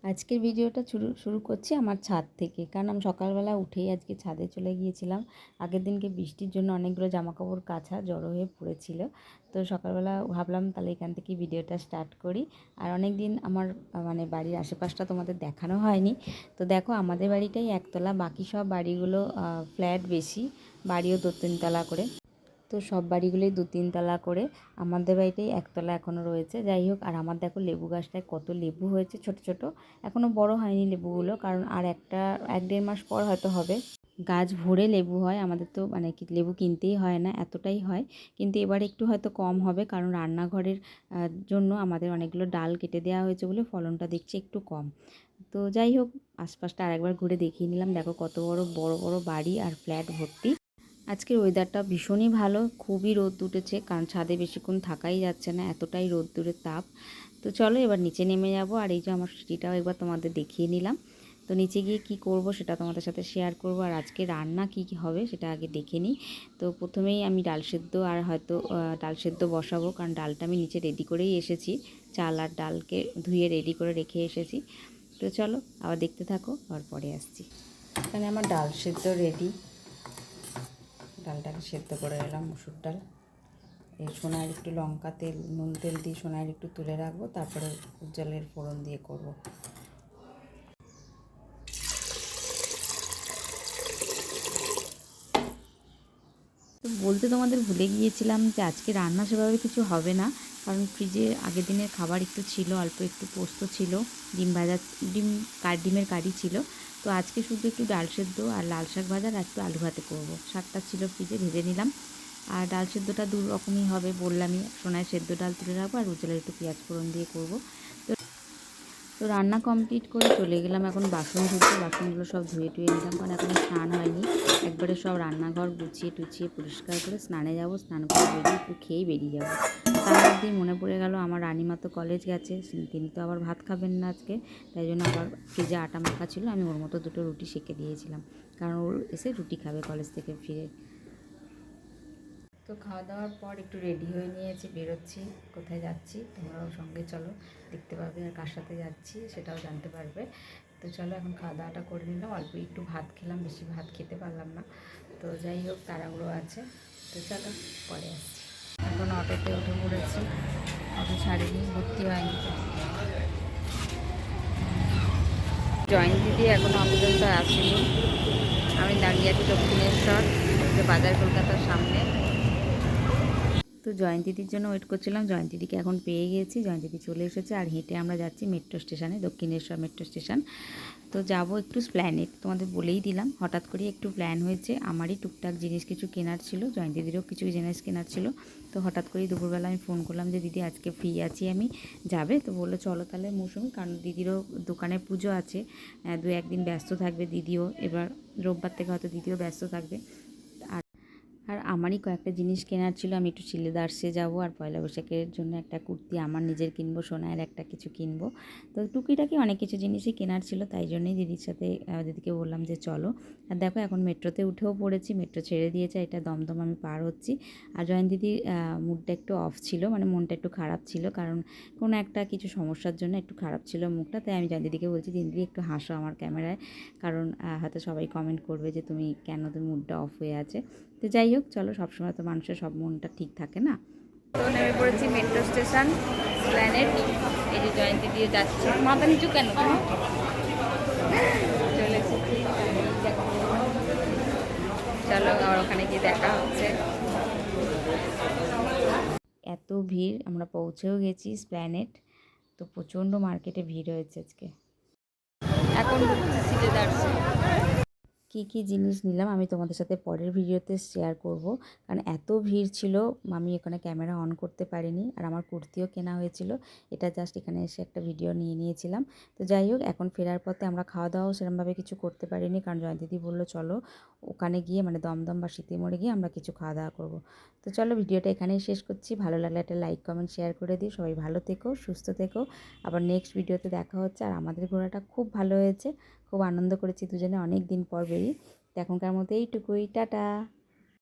আজকের ভিডিওটা শুরু করছি আমার ছাদ থেকে, কারণ আমি সকালবেলা উঠেই আজকে ছাদে চলে গিয়েছিলাম। আগের দিনকে বৃষ্টির জন্য অনেকগুলো জামাকাপড় কাচা জড়ো হয়ে পড়েছিল, তো সকালবেলা ভাবলাম তাহলে এখান থেকে ভিডিওটা স্টার্ট করি। আর অনেক দিন আমার মানে বাড়ির আশেপাশটা তোমাদের দেখানো হয়নি। তো দেখো, আমাদের বাড়িটাই একতলা, বাকি সব বাড়িগুলো ফ্ল্যাট বেশি, বাড়িও 2-3 তলা করে। তো সব বাড়িগুলোই 2-3 তলা করে, আমাদের বাড়িতেই একতলা এখনও রয়েছে। যাই হোক, আর আমার দেখো লেবু গাছটায় কত লেবু হয়েছে, ছোট ছোট, এখনও বড় হয়নি লেবুগুলো, কারণ আর 1-1.5 মাস পর হয়তো হবে। গাছ ভরে লেবু হয় আমাদের, তো মানে লেবু কিনতেই হয় না, এতটাই হয়। কিন্তু এবার একটু হয়তো কম হবে, কারণ রান্নাঘরের জন্য আমাদের অনেকগুলো ডাল কেটে দেওয়া হয়েছে বলে ফলনটা দেখছি একটু কম। তো যাই হোক, আশপাশটা আরেকবার ঘুরে দেখিয়ে নিলাম। দেখো কত বড় বড় বড় বাড়ি আর ফ্ল্যাট ভর্তি। আজকের ওয়েদারটা ভীষণই ভালো, খুবই রোদ উঠেছে, কারণ ছাদে বেশিক্ষণ থাকাই যাচ্ছে না, এতটাই রোদ্দুরের তাপ। তো চলো এবার নিচে নেমে যাব, আর এই যে আমার সিঁড়িটাও একবার তোমাদের দেখিয়ে নিলাম। তো নিচে গিয়ে কি করব সেটা তোমাদের সাথে শেয়ার করব, আর আজকে রান্না কি কি হবে সেটা আগে দেখে নিই। তো প্রথমেই আমি ডাল সেদ্ধ আর হয়তো ডাল সেদ্ধ বসাবো, কারণ ডালটা আমি নিচে রেডি করেই এসেছি, চাল আর ডালকে ধুয়ে রেডি করে রেখে এসেছি। তো চলো আবার দেখতে থাকো, আর পরে আসছি। এখানে আমার ডাল সেদ্ধ রেডি, ডালটাকে সেদ্ধ করে এলাম, মুসুর ডাল। এই সোনার একটু লঙ্কা তেল, নুন তেল দিয়ে সোনার একটু তুলে রাখবো, তারপরে জলের ফোড়ন দিয়ে করব। তো বলতে তোমাদের ভুলে গিয়েছিলাম যে আজকে রান্না সেভাবে কিছু হবে না, কারণ ফ্রিজে আগের দিনের খাবার একটু ছিল, অল্প একটু পোস্ত ছিল, ডিমের কারি ছিল। তো আজকে শুধু একটু ডাল সেদ্ধ আর লাল শাক ভাজা আর একটু আলু ভাতে করবো। শাকটা ছিল ফ্রিজে, ভেজে নিলাম। আর ডাল সেদ্ধটা দু রকমই হবে বললামই, সোনায় সেদ্ধ ডাল তুলে রাখবো আর উজ্জ্বলের একটু পেঁয়াজ ফোড়ন দিয়ে করবো। তো রান্না কমপ্লিট করে চলে গেলাম এখন বাসন ধুতে। বাসনগুলো সব ধুয়ে টুয়ে নিলাম, কারণ এখনও স্নান হয়নি। একবারে সব রান্নাঘর গুছিয়ে টুছিয়ে পরিষ্কার করে স্নানে যাব, স্নান করে বেরিয়ে একটু খেয়েই বেরিয়ে যাবো। তার মধ্যেই মনে পড়ে গেল আমার রানিমা তো কলেজ গেছে, তিনি তো আবার ভাত খাবেন না আজকে, তাই জন্য আবার ফ্রিজে আটা মাখা ছিল, আমি ওর মতো দুটো রুটি সেঁকে দিয়েছিলাম, কারণ ওর এসে রুটি খাবে কলেজ থেকে ফিরে। তো খাওয়া দাওয়ার পর একটু রেডি হয়ে নিয়েছি, বেরোচ্ছি। কোথায় যাচ্ছি তোমরাও সঙ্গে চলো, দেখতে পাবে, আর কার সাথে যাচ্ছি সেটাও জানতে পারবে। তো চলো এখন খাওয়া দাওয়াটা করে নিলাম, অল্প একটু ভাত খেলাম, বেশি ভাত খেতে পারলাম না। তো যাই হোক, তাড়াহুড়ো আছে। তো চলো পরে আসছি। এখন অটোতে উঠে পড়েছি, অটো ছাড়িনি, ভর্তি হয়নি। জয়েন দিদি এখনও পর্যন্ত আসেনি। আমি দাঁড়িয়ে আছি দক্ষিণেশ্বর, বাজার কলকাতার সামনে। তো জয়ন্তীদির জন্য ওয়েট করছিলাম, জয়ন্তীদিকে এখন পেয়ে গিয়েছি, জয়ন্তীদি চলে এসেছে। আর হেঁটে আমরা যাচ্ছি মেট্রো স্টেশনে, দক্ষিণেশ্বর মেট্রো স্টেশন। তো যাব একটু স্প্ল্যানেড, তোমাদের বলেই দিলাম, হঠাৎ করে একটু প্ল্যান হয়েছে। আমারই টুকটাক জিনিস কিছু কেনার ছিল, জয়ন্তীদিরও কিছু জিনিস কেনার ছিল। তো হঠাৎ করেই দুপুরবেলা আমি ফোন করলাম যে দিদি আজকে ফ্রি আছি আমি, যাবে? তো বললো চলো তাহলে মৌসুমি, কারণ দিদিরও দোকানে পুজো আছে, 2-1 দিন ব্যস্ত থাকবে দিদিও, এবার রোববার থেকে হয়তো দিদিও ব্যস্ত থাকবে। আর আমারই কয়েকটা জিনিস কেনার ছিল, আমি একটু চিলেদার্সে যাব, আর পয়লা বৈশাখের জন্য একটা কুর্তি আমার নিজের কিনবো, সোনার একটা কিছু কিনবো। তো টুকিটাকি অনেক কিছু জিনিসই কেনার ছিল, তাই জন্যই দিদির সাথে দিদিকে বললাম যে চলো। আর দেখো এখন মেট্রোতে উঠেও পড়েছি, মেট্রো ছেড়ে দিয়েছে, এটা দমদম আমি পার হচ্ছি। আর জয়ন দিদির মুডটা একটু অফ ছিল, মানে মনটা একটু খারাপ ছিল, কারণ কোনো একটা কিছু সমস্যার জন্য একটু খারাপ ছিল মুখটা। তাই আমি জয়ন দিদিকে বলছি, দিদি একটু হাসো আমার ক্যামেরায়, কারণ হয়তো সবাই কমেন্ট করবে যে তুমি মুডটা অফ হয়ে আছে। তো যাই হোক, চলো, সবসময় তো মানুষের সব মনটা ঠিক থাকে না। তো নেমে পড়েছি মেট্রো স্টেশন প্ল্যানেট। এই যে জয়ন্তী দিয়ে যাচ্ছে, মাথা নিচু কেন চলে এসেছি। চলো আবার ওখানে গিয়ে দেখা হচ্ছে। এত ভিড়, আমরা পৌঁছেও গেছি স্প্ল্যানেট। তো প্রচণ্ড মার্কেটে ভিড় হয়েছে আজকে। এখন সিটে দাঁড়ছে। কী কী জিনিস নিলাম আমি তোমাদের সাথে পরের ভিডিওতে শেয়ার করব, কারণ এত ভিড় ছিল আমি এখানে ক্যামেরা অন করতে পারিনি। আর আমার কুর্তিও কেনা হয়েছিল, এটা জাস্ট এখানে এসে একটা ভিডিও নিয়ে নিয়েছিলাম। তো যাই হোক, এখন ফেরার পথে আমরা খাওয়া দাওয়াও সেরকমভাবে কিছু করতে পারিনি, কারণ জয়ন্তীদি বললো চলো ওখানে গিয়ে, মানে দমদম বা সিতিমোড়ে গিয়ে আমরা কিছু খাওয়া দাওয়া করবো। তো চলো ভিডিওটা এখানেই শেষ করছি, ভালো লাগলে একটা লাইক কমেন্ট শেয়ার করে দিই। সবাই ভালো থেকো, সুস্থ থেকো, আবার নেক্সট ভিডিওতে দেখা হচ্ছে। আর আমাদের ঘোরাটা খুব ভালো হয়েছে, খুব আনন্দ করেছি দুজনে, অনেক দিন পর বেরিয়ে। এখনকার মতো এইটুকুই, টাটা।